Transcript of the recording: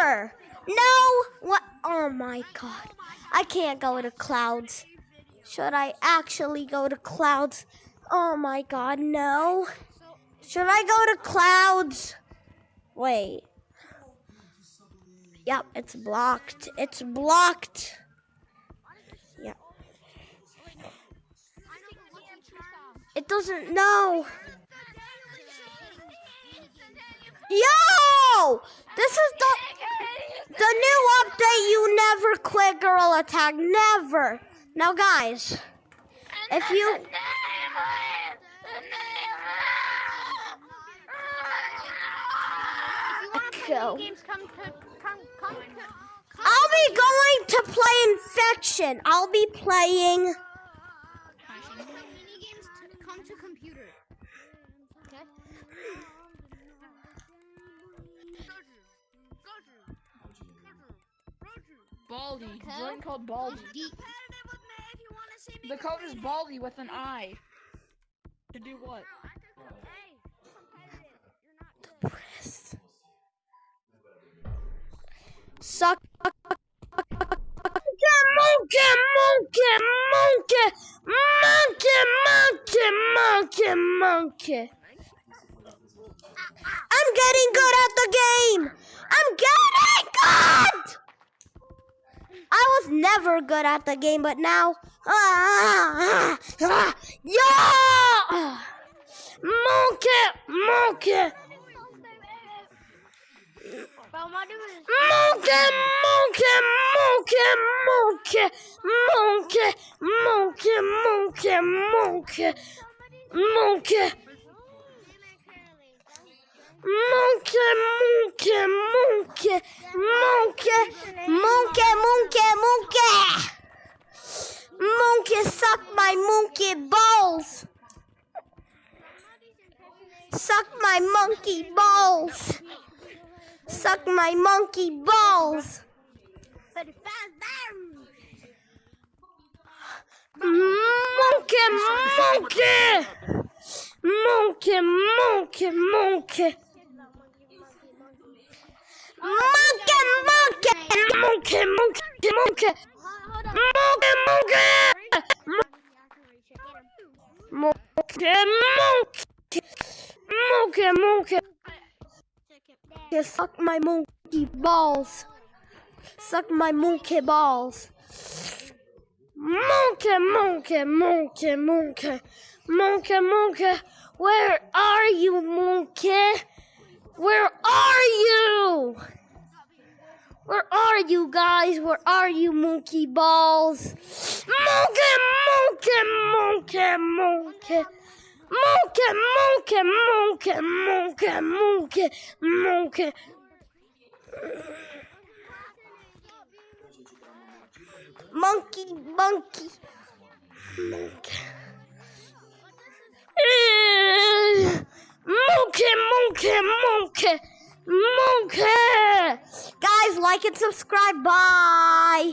never. No. What? Oh my God. I can't go to clouds. Should I actually go to clouds? Oh my God, no. Should I go to clouds? Wait. Yep, it's blocked. It's blocked. Yep. It doesn't know. Yo! This is the new update. You never quit Gorilla Tag. Never. Now, guys, if you... Go. I'll be going to play Infection. I'll be playing... Come to computer. Okay? Baldy. Join called Baldy. The code is Baldy with an I. To do what? Suck. Monkey. I'm getting good at the game. I'm getting good. I was never good at the game, but now, yeah! Monkey. Monkey, suck my monkey balls. Suck my monkey balls. Suck my monkey balls. Monkey. Suck my monkey balls. Suck my monkey balls. Monkey. Where are you, monkey? Where are you? Where are you guys? Where are you, monkey balls? Monkey. Monkey. Guys, like and subscribe. Bye.